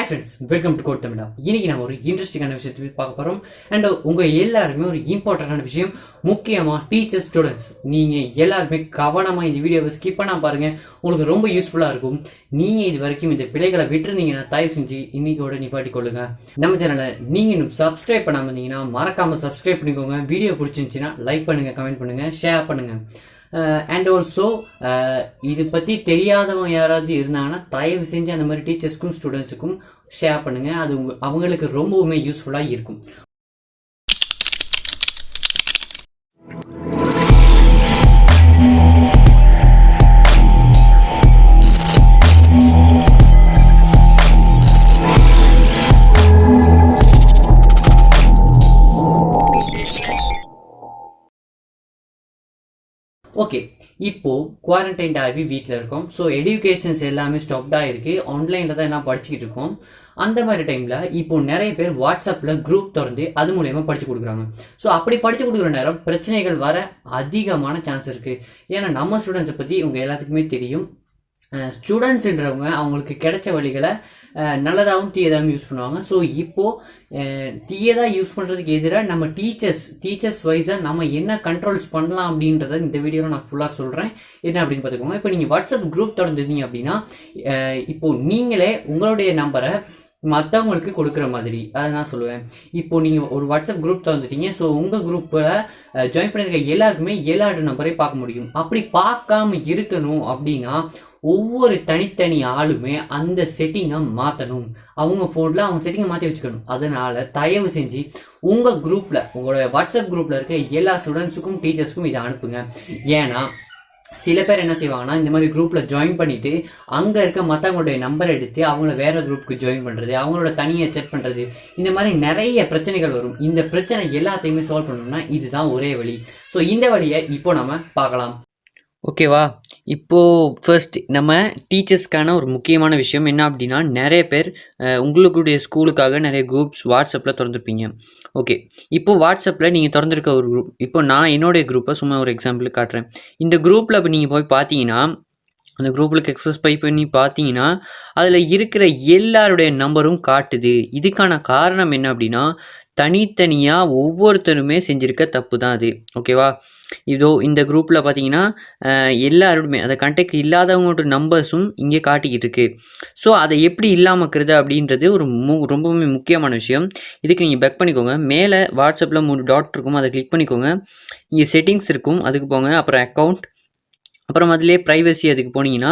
Friends, welcome to quote தமிழா. இன்னைக்கு நம்ம ஒரு இன்ட்ரெஸ்டிங்கான விஷயத்தை பார்க்க போகிறோம். அண்ட் உங்கள் எல்லாருமே ஒரு இம்பார்ட்டண்டான விஷயம், முக்கியமாக டீச்சர்ஸ், ஸ்டூடெண்ட்ஸ், நீங்கள் எல்லாருமே கவனமாக இந்த வீடியோவை ஸ்கிப் பண்ணால் பாருங்கள். உங்களுக்கு ரொம்ப யூஸ்ஃபுல்லாக இருக்கும். நீங்கள் இது வரைக்கும் இந்த பிழைகளை விட்டுருந்தீங்கன்னா தயவு செஞ்சு இன்னைக்கோட நிப்பாட்டி கொள்ளுங்க. நம்ம சேனலை நீங்கள் இன்னும் சப்ஸ்கிரைப் பண்ணாமல் இருந்தீங்கன்னா மறக்காமல் சப்ஸ்கிரைப் பண்ணிக்கோங்க. வீடியோ பிடிச்சிருந்துச்சின்னா லைக் பண்ணுங்கள், கமெண்ட் பண்ணுங்கள், ஷேர் பண்ணுங்கள். அண்ட் ஆல்சோ இது பற்றி தெரியாதவங்க யாராவது இருந்தாங்கன்னா தயவு செஞ்சு அந்த மாதிரி டீச்சர்ஸ்க்கும் ஸ்டூடெண்ட்ஸுக்கும் ஷேர் பண்ணுங்கள். அது அவங்களுக்கு ரொம்பவுமே யூஸ்ஃபுல்லாக இருக்கும். ஓகே, இப்போது குவாரண்டைன் ஆகி வீட்டில் இருக்கோம். ஸோ எஜுகேஷன்ஸ் எல்லாமே ஸ்டாப்டாக இருக்குது. ஆன்லைனில் தான் எல்லாம் படிச்சுக்கிட்டு இருக்கோம். அந்த மாதிரி டைமில் இப்போது நிறைய பேர் வாட்ஸ்அப்பில் குரூப் திறந்து அது மூலயமா படித்து கொடுக்குறாங்க. ஸோ அப்படி படித்து கொடுக்குற நேரம் பிரச்சனைகள் வர அதிகமான சான்ஸ் இருக்குது. ஏன்னா நம்ம ஸ்டூடெண்ட்ஸை பற்றி உங்கள் எல்லாத்துக்குமே தெரியும். ஸ்டூடெண்ட்ஸுன்றவங்க அவங்களுக்கு கிடைச்ச வழிகளை நல்லதாகவும் தீயதாகவும் யூஸ் பண்ணுவாங்க. ஸோ இப்போது தீயதாக யூஸ் பண்ணுறதுக்கு எதிராக நம்ம டீச்சர்ஸ் வைஸாக நம்ம என்ன கண்ட்ரோல்ஸ் பண்ணலாம் அப்படின்றத இந்த வீடியோவில் நான் ஃபுல்லாக சொல்கிறேன். என்ன அப்படின்னு பார்த்துக்கோங்க. இப்போ நீங்கள் வாட்ஸ்அப் குரூப் திறந்துருந்தீங்க அப்படின்னா இப்போது நீங்களே உங்களுடைய நம்பரை மற்றவங்களுக்கு கொடுக்குற மாதிரி அதை நான் சொல்லுவேன். இப்போது நீங்கள் ஒரு வாட்ஸ்அப் குரூப் திறந்துட்டீங்க. ஸோ உங்கள் குரூப்பில் ஜாயின் பண்ணியிருக்க எல்லாருக்குமே எல்லாரோட நம்பரை பார்க்க முடியும். அப்படி பார்க்காம இருக்கணும் அப்படின்னா ஒவ்வொரு தனித்தனி ஆளுமே அந்த செட்டிங்கை மாற்றணும். அவங்க ஃபோனில் அவங்க செட்டிங்கை மாற்றி வச்சுக்கணும். அதனால் தயவு செஞ்சு உங்கள் குரூப்பில், உங்களோட வாட்ஸ்அப் குரூப்பில் இருக்க எல்லா ஸ்டூடெண்ட்ஸுக்கும் டீச்சர்ஸுக்கும் இதை அனுப்புங்க. ஏன்னா சில பேர் என்ன செய்வாங்கன்னா, இந்த மாதிரி குரூப்பில் ஜாயின் பண்ணிவிட்டு அங்கே இருக்க மற்றவங்களுடைய நம்பர் எடுத்து அவங்கள வேறு குரூப்புக்கு ஜாயின் பண்ணுறது, அவங்களோட தனியை செக் பண்ணுறது, இந்த மாதிரி நிறைய பிரச்சனைகள் வரும். இந்த பிரச்சனை எல்லாத்தையுமே சால்வ் பண்ணணும்னா இதுதான் ஒரே வழி. ஸோ இந்த வழியை இப்போ நம்ம பார்க்கலாம். ஓகேவா? இப்போது ஃபர்ஸ்ட் நம்ம டீச்சர்ஸ்க்கான ஒரு முக்கியமான விஷயம் என்ன அப்படின்னா, நிறைய பேர் உங்களுடைய ஸ்கூலுக்காக நிறைய குரூப்ஸ் வாட்ஸ்அப்பில் திறந்துருப்பீங்க. ஓகே, இப்போது வாட்ஸ்அப்பில் நீங்கள் திறந்துருக்க ஒரு குரூப், இப்போ நான் என்னுடைய குரூப்பை சும்மா ஒரு எக்ஸாம்பிள் காட்டுறேன். இந்த குரூப்பில் இப்போ நீங்கள் போய் பார்த்தீங்கன்னா, அந்த குரூப்பில் எக்ஸஸ் பண்ணி பார்த்தீங்கன்னா அதில் இருக்கிற எல்லாருடைய நம்பரும் காட்டுது. இதுக்கான காரணம் என்ன அப்படின்னா, தனித்தனியாக ஒவ்வொருத்தருமே செஞ்சுருக்க தப்பு தான் அது. ஓகேவா? இதோ இந்த குரூப்பில் பார்த்தீங்கன்னா எல்லாருமே அந்த கான்டாக்ட் இல்லாதவங்களோட நம்பர்ஸும் இங்கே காட்டிக்கிட்டு இருக்கு. ஸோ அதை எப்படி இல்லாமல் இருக்கிறது அப்படின்றது ஒரு ரொம்பவுமே முக்கியமான விஷயம். இதுக்கு நீங்கள் பேக் பண்ணிக்கோங்க. மேலே வாட்ஸ்அப்பில் 3 டாட் இருக்கும், அதை கிளிக் பண்ணிக்கோங்க. இங்கே செட்டிங்ஸ் இருக்கும், அதுக்கு போங்க. அப்புறம் அக்கௌண்ட், அப்புறம் அதிலே ப்ரைவசி, அதுக்கு போனீங்கன்னா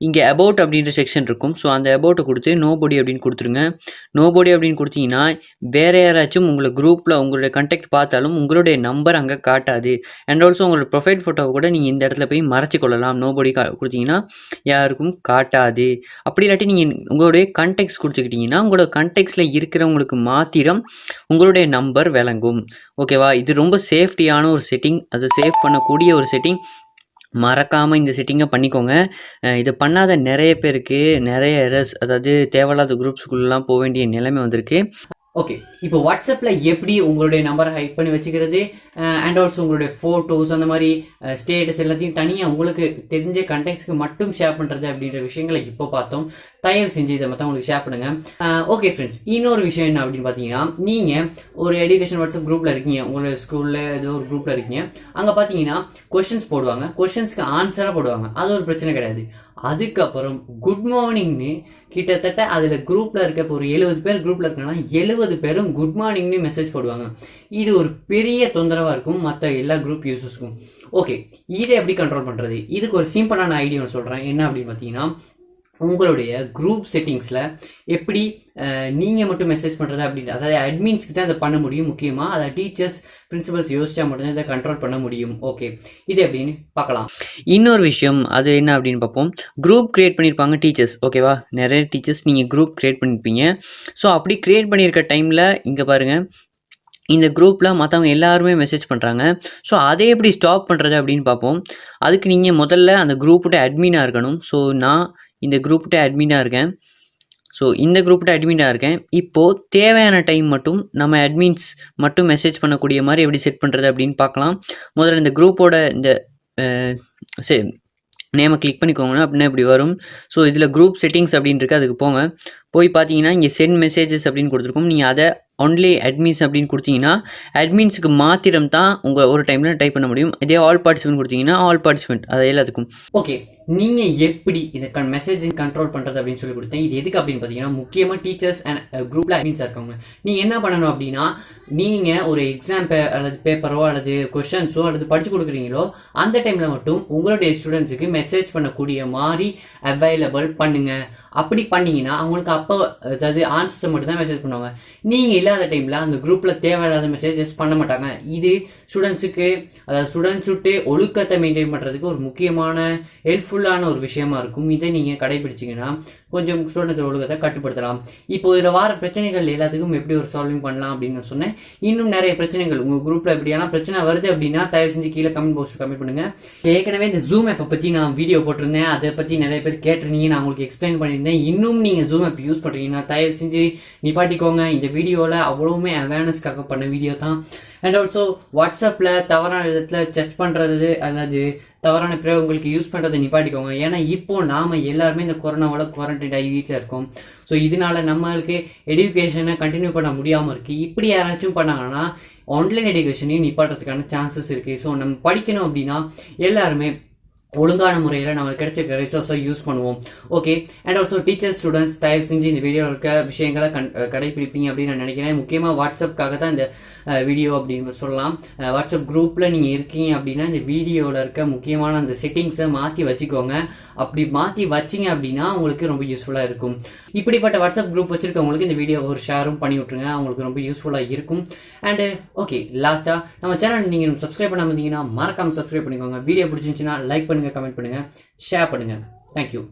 இங்கே அபவுட் அப்படின்ற செக்ஷன் இருக்கும். ஸோ அந்த அபவுட்டை கொடுத்து நோபடி அப்படின்னு கொடுத்துருங்க. நோபடி அப்படின்னு கொடுத்தீங்கன்னா வேறு யாராச்சும் உங்களை குரூப்பில் உங்களுடைய கான்டாக்ட் பார்த்தாலும் உங்களுடைய நம்பர் அங்கே காட்டாது. அண்ட் ஆல்சோ உங்களோட ப்ரொஃபைல் ஃபோட்டோவை கூட நீங்கள் இந்த இடத்துல போய் மறைச்சி கொள்ளலாம். நோபடி கொடுத்தீங்கன்னா யாருக்கும் காட்டாது. அப்படி இல்லாட்டி நீங்கள் உங்களுடைய கான்டாக்ட்ஸ் கொடுத்துக்கிட்டிங்கன்னா உங்களோட கான்டாக்ட்ஸில் இருக்கிறவங்களுக்கு மாத்திரம் உங்களுடைய நம்பர் விளங்கும். ஓகேவா? இது ரொம்ப சேஃப்டியான ஒரு செட்டிங், அதை சேவ் பண்ணக்கூடிய ஒரு செட்டிங். மறக்காமல் இந்த செட்டிங்கை பண்ணிக்கோங்க. இது பண்ணாத நிறைய பேருக்கு நிறைய எரர்ஸ், அதாவது தேவையில்லாத குரூப்ஸ்குள்ளெலாம் போக வேண்டிய நிலைமை வந்திருக்கு. ஓகே, இப்போ வாட்ஸ்அப்பில் எப்படி உங்களுடைய நம்பரை ஹைட் பண்ணி வச்சுக்கிறது, அண்ட் ஆல்சோ உங்களுடைய ஃபோட்டோஸ், அந்த மாதிரி ஸ்டேட்டஸ் எல்லாத்தையும் தனியாக உங்களுக்கு தெரிஞ்ச கண்டெக்ட்ஸ்க்கு மட்டும் ஷேர் பண்ணுறது அப்படின்ற விஷயங்களை இப்போ பார்த்தோம். தயவு செஞ்சு இதை மற்றவங்களுக்கு ஷேர் பண்ணுங்கள். ஓகே ஃப்ரெண்ட்ஸ், இன்னொரு விஷயம் என்ன அப்படின்னு பார்த்தீங்கன்னா, நீங்கள் ஒரு எஜுகேஷன் வாட்ஸ்அப் குரூப்பில் இருக்கீங்க, உங்களோட ஸ்கூலில் ஏதோ ஒரு குரூப்பில் இருக்கீங்க. அங்கே பார்த்தீங்கன்னா கொஷின்ஸ் போடுவாங்க, கொஷின்ஸ்க்கு ஆன்சராக போடுவாங்க. அது ஒரு பிரச்சனை கிடையாது. அதுக்கப்புறம் குட் மார்னிங்னு கிட்டத்தட்ட அதில் குரூப்பில் இருக்க இப்போ ஒரு 70 பேர் குரூப்பில் இருக்காங்கன்னா 70 பேரும் குட் மார்னிங்னு மெசேஜ் போடுவாங்க. இது ஒரு பெரிய தொந்தரவாக இருக்கும் மற்ற எல்லா குரூப் யூசர்ஸ்க்கும். ஓகே, இதை எப்படி கண்ட்ரோல் பண்ணுறது? இதுக்கு ஒரு சிம்பிளான ஐடியா சொல்கிறேன். என்ன அப்படின்னு பார்த்தீங்கன்னா, உங்களுடைய குரூப் செட்டிங்ஸில் எப்படி நீங்கள் மட்டும் மெசேஜ் பண்ணுறது அப்படின்ட்டு, அதாவது அட்மின்ஸ்க்கு தான் அதை பண்ண முடியும். முக்கியமாக அதை டீச்சர்ஸ், பிரின்சிபல்ஸ் யோசிச்சா மட்டும்தான் இதை கண்ட்ரோல் பண்ண முடியும். ஓகே, இது எப்படின்னு பார்க்கலாம். இன்னொரு விஷயம் அது என்ன அப்படின்னு பார்ப்போம். குரூப் க்ரியேட் பண்ணியிருப்பாங்க டீச்சர்ஸ். ஓகேவா? நிறைய டீச்சர்ஸ் நீங்கள் குரூப் க்ரியேட் பண்ணியிருப்பீங்க. ஸோ அப்படி க்ரியேட் பண்ணியிருக்க டைமில் இங்கே பாருங்கள், இந்த குரூப்பில் மற்றவங்க எல்லாருமே மெசேஜ் பண்ணுறாங்க. ஸோ அதை எப்படி ஸ்டாப் பண்ணுறது அப்படின்னு பார்ப்போம். அதுக்கு நீங்கள் முதல்ல அந்த குரூப்போட அட்மினாக இருக்கணும். ஸோ நான் இந்த குரூப்கிட்ட அட்மினாக இருக்கேன். ஸோ இந்த குரூப்கிட்ட அட்மினாக இருக்கேன். இப்போது தேவையான டைம் மட்டும் நம்ம அட்மின்ஸ் மட்டும் மெசேஜ் பண்ணக்கூடிய மாதிரி எப்படி செட் பண்ணுறது அப்படின்னு பார்க்கலாம். முதல்ல இந்த குரூப்போட இந்த நேமை கிளிக் பண்ணிக்கோங்க அப்படின்னா இப்படி வரும். ஸோ இதில் குரூப் செட்டிங்ஸ் அப்படின்னு இருக்குது, அதுக்கு போங்க. போய் பார்த்தீங்கன்னா இங்கே சென்ட் மெசேஜஸ் அப்படின்னு கொடுத்துருக்கோம். நீங்கள் அதை ஒன்லி அட்மின்ஸ் அப்படின்னு கொடுத்தீங்கன்னா அட்மின்ஸுக்கு மாத்திரம் தான் உங்கள் ஒரு டைமில் டைப் பண்ண முடியும். இதே ஆல் பார்ட்டிசிபென்ட் கொடுத்தீங்கன்னா ஆல் பார்ட்டிசிபென்ட் அது எல்லாத்துக்கும். ஓகே, நீங்கள் எப்படி இந்த மெசேஜிங் கண்ட்ரோல் பண்ணுறது அப்படின்னு சொல்லி கொடுத்தேன். இது எதுக்கு அப்படின்னு பார்த்தீங்கன்னா முக்கியமாக டீச்சர்ஸ் அண்ட் குரூப்பில் அட்மின்ஸாக இருக்கவங்க நீங்கள் என்ன பண்ணணும் அப்படின்னா, நீங்கள் ஒரு எக்ஸாம் அல்லது பேப்பரோ அல்லது கொஷன்ஸோ அல்லது படித்து கொடுக்குறீங்களோ அந்த டைமில் மட்டும் உங்களுடைய ஸ்டூடெண்ட்ஸுக்கு மெசேஜ் பண்ணக்கூடிய மாதிரி அவைலபிள் பண்ணுங்கள். அப்படி பண்ணிங்கன்னா அவங்களுக்கு அப்போ அதாவது ஆன்சர் மட்டும் தான் மெசேஜ் பண்ணுவாங்க. நீங்கள் இல்லாத டைமில் அந்த குரூப்பில் தேவையில்லாத மெசேஜஸ் பண்ண மாட்டாங்க. இது ஸ்டூடெண்ட்ஸுக்கு அதாவது ஸ்டூடெண்ட்ஸுட்டு ஒழுக்கத்தை மெயின்டைன் பண்ணுறதுக்கு ஒரு முக்கியமான ஹெல்ப்ஃபுல்லான ஒரு விஷயமா இருக்கும். இதை நீங்கள் கடைபிடிச்சிங்கன்னா கொஞ்சம் ஸ்டூடெண்ட்ஸ் ஒழுக்கத்தை கட்டுப்படுத்தலாம். இப்போ இதில் வர பிரச்சனைகள் எல்லாத்துக்கும் எப்படி ஒரு சால்விங் பண்ணலாம் அப்படின்னு நான் சொன்னேன். இன்னும் நிறைய பிரச்சனைகள் உங்கள் குரூப்பில் எப்படியெல்லாம் பிரச்சனை வருது அப்படின்னா தயவு செஞ்சு கீழே கமெண்ட் பாக்ஸில் கமெண்ட் பண்ணுங்கள். ஏற்கனவே இந்த ஜூம் ஆப்பை பற்றி நான் வீடியோ போட்டிருந்தேன், அதை பற்றி நிறைய பேர் கேட்டிருந்தீங்க, நான் உங்களுக்கு எக்ஸ்பிளைன் பண்ணியிருந்தேன். இன்னும் நீங்கள் ஜூம் ஆப் யூஸ் பண்ணுறீங்கன்னா தயவு செஞ்சு நிப்பாட்டிக்கோங்க. இந்த வீடியோவில் அவ்வளவுமே அவேர்னஸ்க்காக பண்ண வீடியோ தான். அண்ட் ஆல்சோ வாட்ஸ்அப்பில் தவறான விதத்தில் சர்ச் பண்ணுறது அல்லது தவறான பிரயோகங்களுக்கு யூஸ் பண்ணுறதை நிப்பாட்டிக்கோங்க. ஏன்னா இப்போது நாம் எல்லாருமே இந்த கொரோனாவோட குவாரண்டைன் ஆகி வீட்டில் இருக்கோம். ஸோ இதனால நம்மளுக்கு எடுகேஷனை கண்டினியூ பண்ண முடியாமல் இருக்குது. இப்படி யாராச்சும் பண்ணாங்கன்னா ஆன்லைன் எடுகேஷனையும் நிப்பாட்டுறதுக்கான சான்சஸ் இருக்குது. ஸோ நம்ம படிக்கணும் அப்படின்னா எல்லாருமே ஒழுங்கான முறையில் நம்மளுக்கு கிடைச்ச ரிசோர்ஸை யூஸ் பண்ணுவோம். Okay, and also teachers students தயவு செஞ்சு இந்த வீடியோவில் இருக்க விஷயங்களை கடைப்பிடிப்பீங்க அப்படின்னு நான் நினைக்கிறேன். முக்கியமாக வாட்ஸ்அப்புக்காக தான் இந்த வீடியோ அப்படின்னு சொல்லலாம். வாட்ஸ்அப் குரூப்பில் நீங்கள் இருக்கீங்க அப்படின்னா இந்த வீடியோவில் இருக்க முக்கியமான அந்த செட்டிங்ஸை மாற்றி வச்சுக்கோங்க. அப்படி மாற்றி வச்சிங்க அப்படின்னா உங்களுக்கு ரொம்ப யூஸ்ஃபுல்லாக இருக்கும். இப்படிப்பட்ட வாட்ஸ்அப் குரூப் வச்சுருக்கவங்களுக்கு இந்த வீடியோ ஒரு ஷேரும் பண்ணி விட்ருங்க, அவங்களுக்கு ரொம்ப யூஸ்ஃபுல்லாக இருக்கும். அண்டு ஓகே, லாஸ்ட்டாக நம்ம சேனல் நீங்கள் சப்ஸ்கிரைப் பண்ணாமல் இருந்தீங்கன்னா மறக்காமல் சப்ஸ்கிரைப் பண்ணிக்கோங்க. வீடியோ பிடிச்சிருந்துச்சுன்னா லைக் பண்ணுங்கள், கமெண்ட் பண்ணுங்கள், ஷேர் பண்ணுங்கள். தேங்க்யூ.